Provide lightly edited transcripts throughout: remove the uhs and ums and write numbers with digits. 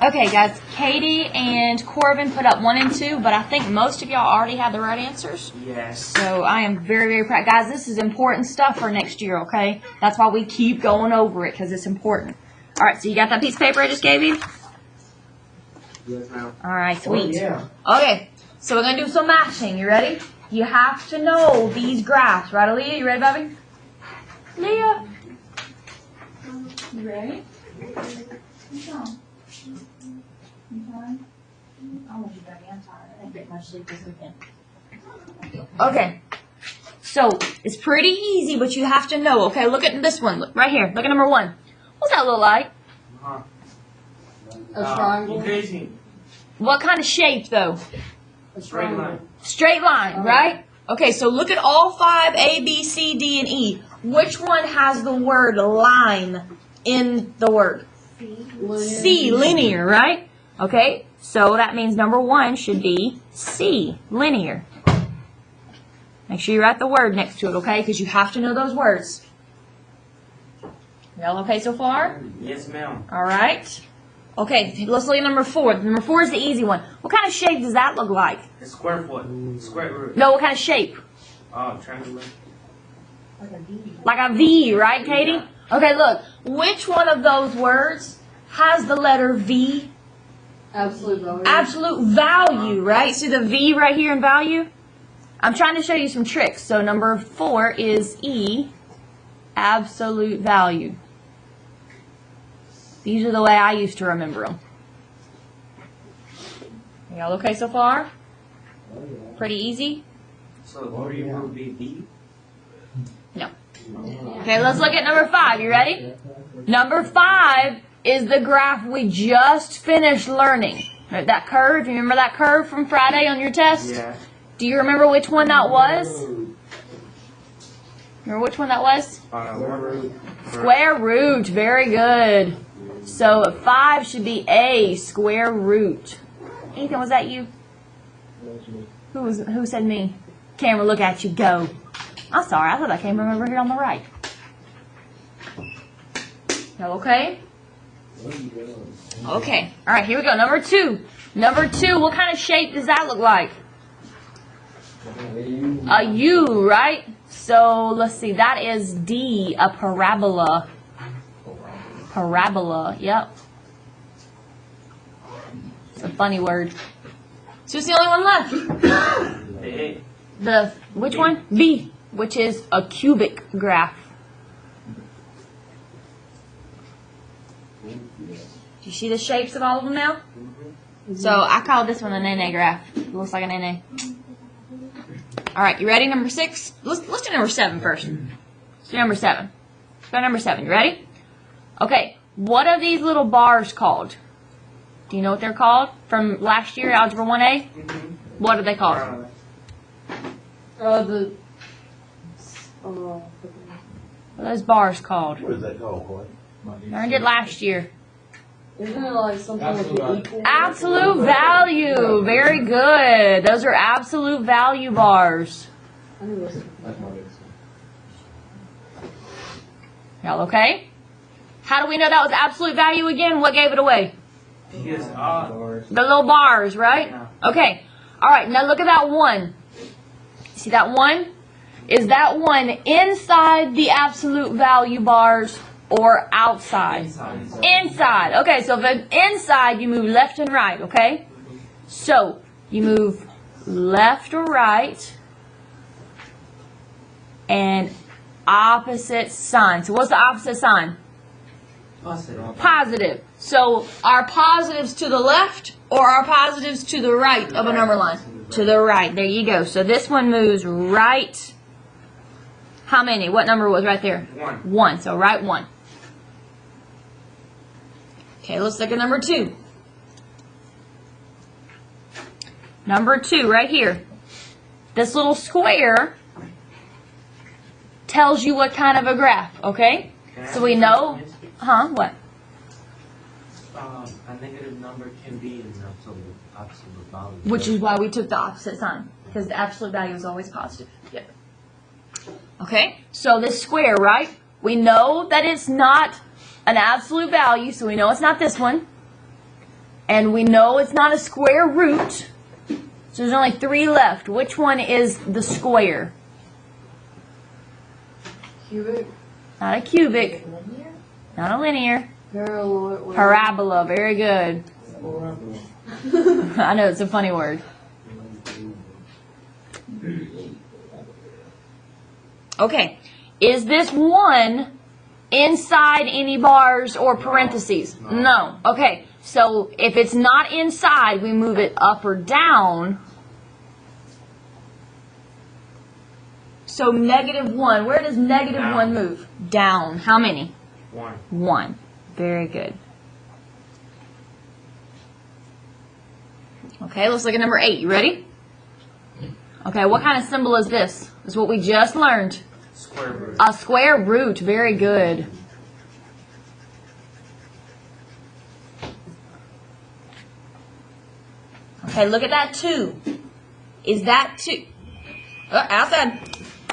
Okay, guys, Katie and Corbin put up 1 and 2, but I think most of y'all already have the right answers. Yes. So I am very, very proud. Guys, this is important stuff for next year, okay? That's why we keep going over it, because it's important. All right, so you got that piece of paper I just gave you? Yes, ma'am. All right, sweet. Oh, yeah. Okay, so we're going to do some matching. You ready? You have to know these graphs, right, Aaliyah? You ready, Bobby? Leah? You ready? Okay, so it's pretty easy, but you have to know. Okay, look at this one. Look right here. Look at number 1. What's that look like? A triangle. Increasing. What kind of shape, though? A Straight line. Straight line, right? Okay, so look at all 5, A, B, C, D, and E. Which one has the word line in the word? C, linear, right? Okay, so that means number 1 should be C, linear. Make sure you write the word next to it, okay? Because you have to know those words. Y'all okay so far? Yes, ma'am. All right. Okay, let's look at number 4. Number 4 is the easy one. What kind of shape does that look like? A square foot. Square root. No, what kind of shape? Oh, triangular. Like a V, right, Katie? Okay, look. Which one of those words has the letter V? Absolute value. Absolute value, right? See the V right here in value? I'm trying to show you some tricks. So number 4 is E, absolute value. These are the way I used to remember them. Y'all okay so far? Pretty easy? So, what would be B? No. Okay, let's look at number 5. You ready? Number 5 is the graph we just finished learning. Right, that curve, you remember that curve from Friday on your test? Yeah. Do you remember which one that was? Remember which one that was? Square root. Square root, very good. So 5 should be A, square root. Ethan, was that you? Who said me? Camera, look at you, go. I'm sorry, I thought I came from over here on the right. Y'all okay? Okay, all right, here we go. Number 2. Number 2, what kind of shape does that look like? A U, right? So let's see, that is D, a parabola. Parabola, yep. It's a funny word. So it's the only one left. Which one? B, which is a cubic graph. Do you see the shapes of all of them now? So I call this one an NA graph. It looks like an NA. All right, you ready? Number 6. Let's do number 7 first. Let's do number 7. Let's go to number 7. You ready? Okay. What are these little bars called? Do you know what they're called from last year, Algebra 1A? What are they called? What What are those bars called? What is that called, Coy? Learned it last year. Isn't it like something with the equal? Absolute value. Very good. Those are absolute value bars. Y'all okay? How do we know that was absolute value again? What gave it away? The little bars, right? Okay. All right, now look at that 1. See that 1? Is that 1 inside the absolute value bars or outside? Inside. Okay, so if it's inside, you move left and right, okay? So, you move left or right and opposite sign. So what's the opposite sign? Positive. Positive. So are positives to the left or are positives to the right of a number line? To the right. There you go. So this one moves right. How many? What number was right there? 1. 1. So right 1. Okay, let's look at number 2. Number 2 right here. This little square tells you what kind of a graph, okay? So we know, what? A negative number can be an absolute value. Which is why we took the opposite sign, because the absolute value is always positive. Yep. Okay, so this square, right? We know that it's not an absolute value, so we know it's not this one. And we know it's not a square root. So there's only 3 left. Which one is the square? Cubic. Not a cubic. Not a linear. Parallel. Parabola. Very good. I know, it's a funny word. Okay. Is this one inside any bars or parentheses? No. Okay. So if it's not inside, we move it up or down. So -1. Where does -1 move? Down. How many? 1. 1. Very good. Okay, let's look at number 8. You ready? Okay, what kind of symbol is this? It's what we just learned. Square root. A square root. Very good. Okay, look at that 2. Is that 2? Outside.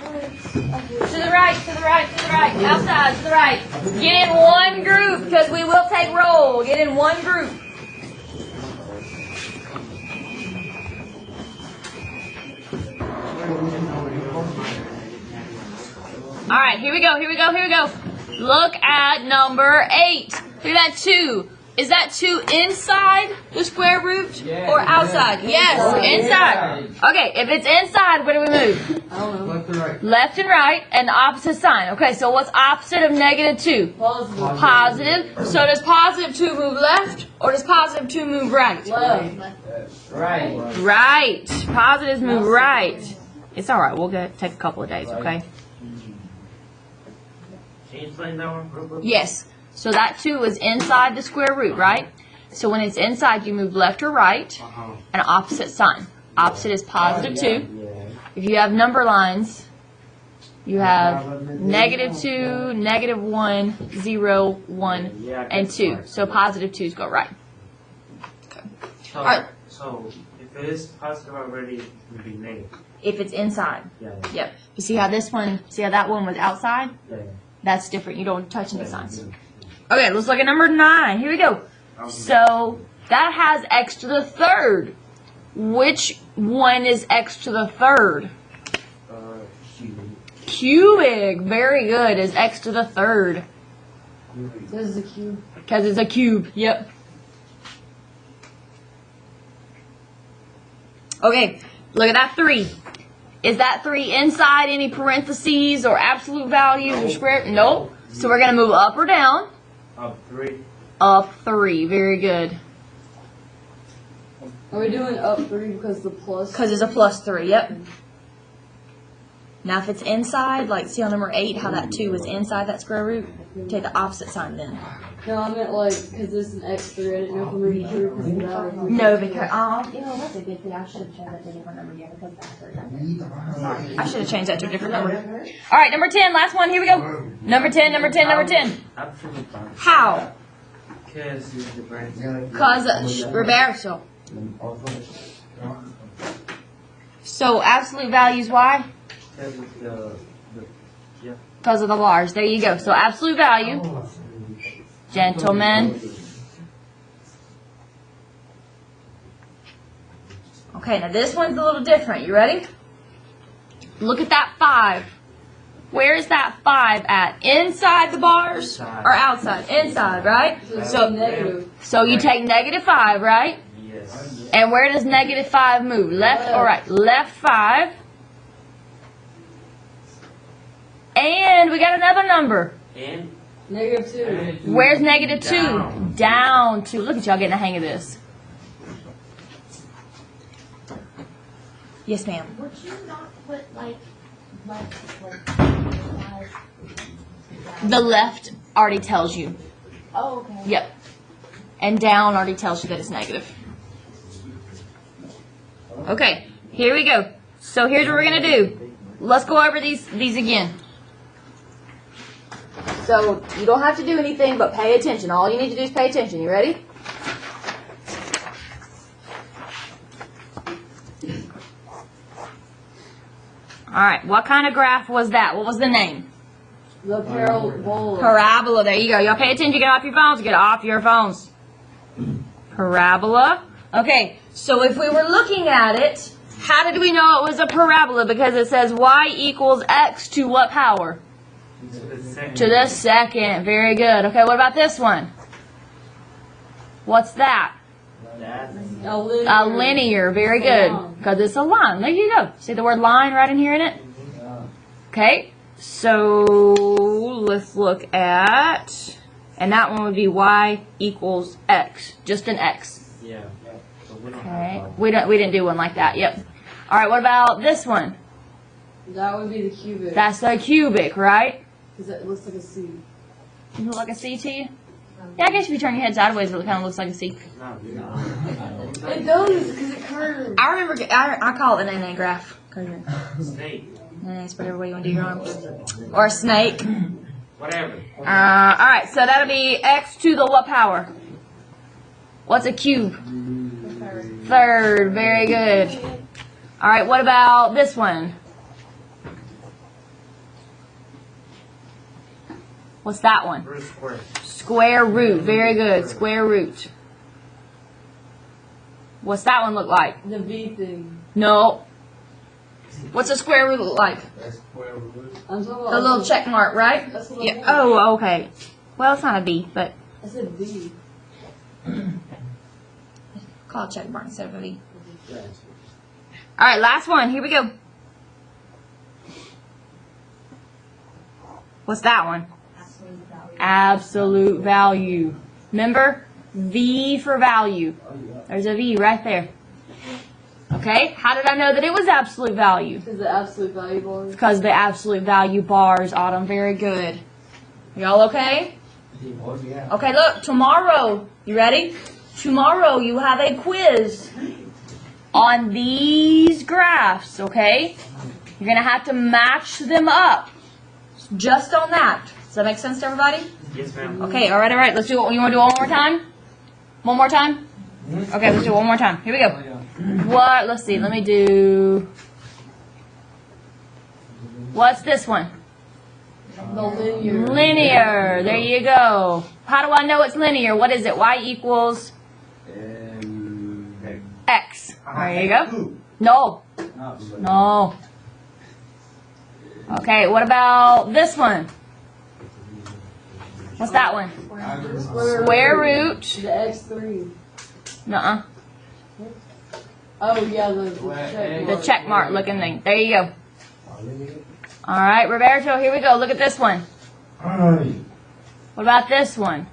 To the right, to the right, to the right. Outside, to the right. Get in one group, because we will take roll. Get in one group. All right, here we go, here we go, here we go. Look at number 8. Look at that 2. Is that 2 inside the square root or outside? Yes, inside. Okay, if it's inside, where do we move? I don't know. Left and right. Left and right, and the opposite sign. Okay, so what's opposite of -2? Positive. Positive. So does +2 move left, or does +2 move right? Left. Right. Right. Positives move right. It's all right. We'll take a couple of days, okay? Can you explain that one real quick? Yes. So that 2 is inside the square root, right? So when it's inside, you move left or right, and opposite sign. Opposite is +2. If you have number lines, you have -2, -1, 0, 1, and 2. So +2's go right. So, Alright. so if it is positive already, it would be negative. If it's inside. Yeah. Yep. You see how this one, see how that one was outside? Yeah. That's different. You don't touch any signs. Okay, let's look at number 9. Here we go. So that has x to the 3rd. Which one is x to the 3rd? Cubic. Very good. Is x to the 3rd. This is a cube. Because it's a cube. Yep. Okay, look at that 3. Is that 3 inside any parentheses or absolute values or square? Nope. So we're going to move up or down? Up 3. Up 3. Very good. Are we doing up 3 because the plus? Because it's a +3. Yep. Now if it's inside, like see on number 8 how that 2 is inside that square root? Take the opposite sign then. No, I meant like because there's an extra. I didn't know if I'm reading through because of that. Or No, because You know, that's a good thing. I should have changed that to a different number again because that's her. I should have changed that to a different number. All right, number 10, last one. Here we go. Number 10, number 10, number 10. Absolute value. How? Because it's the brain. Because reverso. So absolute values, why? Because it's yeah. Because of the bars. There you go. So absolute value, gentlemen. Okay, now this one's a little different. You ready? Look at that 5. Where is that 5 at? Inside the bars or outside? Inside, right? So negative. So you take -5, right? Yes. And where does -5 move? Left or right? Left 5. And we got another number. And -2. Where's -2? Down. Down 2. Look at y'all getting the hang of this. Yes, ma'am. Would you not put like The left already tells you. Oh, okay. Yep. And down already tells you that it's negative. Okay, here we go. So here's what we're going to do. Let's go over these again. So you don't have to do anything but pay attention. All you need to do is pay attention. You ready? All right, what kind of graph was that? What was the name? The parabola. Parabola. There you go. Y'all pay attention. Get off your phones. Get off your phones. Parabola. Okay, so if we were looking at it, how did we know it was a parabola? Because it says y equals x to what power? To the second. Very good. Okay, what about this one? What's that? A linear. A linear. Very good. Because it's a line. There you go. See the word line right in here in it? Okay, so let's look at, and that one would be y equals x. Just an x. Yeah. So we don't Okay, have we didn't do one like that. Yep. All right, what about this one? That would be the cubic. That's the cubic, right? Because it looks like a C. Does it look like a C to you? Yeah, I guess if you turn your head sideways, it kind of looks like a C. It does, because it curves. I remember, I call it an NA graph. snake. It's whatever way you want to do your arms. Or a snake. Whatever. Alright, so that'll be x to the what power? What's a cube? Third. Very good. Alright, what about this one? What's that one? Root square. Square root. Very good. Square root. What's that one look like? The V thing. No. What's a square root look like? I'm talking about The little check mark, right? That's what I Yeah. meant. Oh, okay. Well, it's not a B, but I said V. call it check mark instead of a V. All right, last one. Here we go. What's that one? Absolute value. Remember? V for value. There's a V right there. Okay, how did I know that it was absolute value? Because the absolute value bar. Because the absolute value bars, Autumn. Very good. Y'all okay? Okay, look, tomorrow, you ready? Tomorrow you have a quiz on these graphs, okay? You're going to have to match them up. Just on that. Does that make sense to everybody? Yes, ma'am. Okay, all right. Let's do it. You want to do it one more time? One more time? Okay, let's do it one more time. Here we go. What? Let's see. Let me do. What's this one? The linear. Linear. There you go. How do I know it's linear? What is it? Y equals X. There you go. No. No. Okay, what about this one? What's that one? Square root. The X3. Nuh-uh. Oh, yeah, the check The check mark looking thing. There you go. All right, Roberto, here we go. Look at this one. What about this one?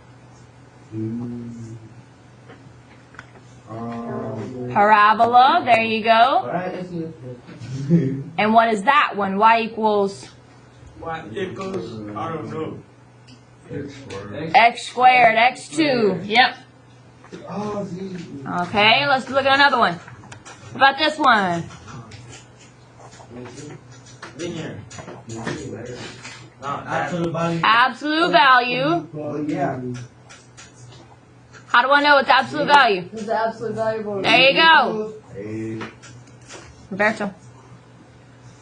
Parabola. There you go. And what is that one? Y equals What equals? I don't know. X squared, X2. Yep. Okay, let's look at another one. What about this one? Linear. No, that's Absolute value. How do I know it's absolute value? Because the absolute value bar. There you go. Roberto.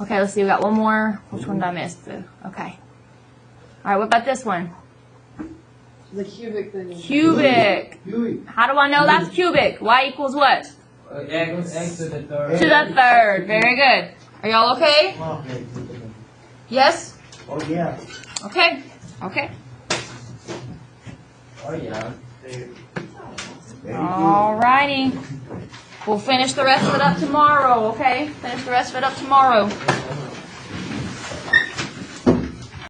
Okay, let's see. We got one more. Which one did I miss? Okay. All right, what about this one? The cubic thing. Cubic. How do I know that's cubic? Y equals what? X to the third. To the third. Very good. Are y'all okay? Yes? Oh yeah. Okay. Okay. Oh yeah. All righty. We'll finish the rest of it up tomorrow, okay? Finish the rest of it up tomorrow.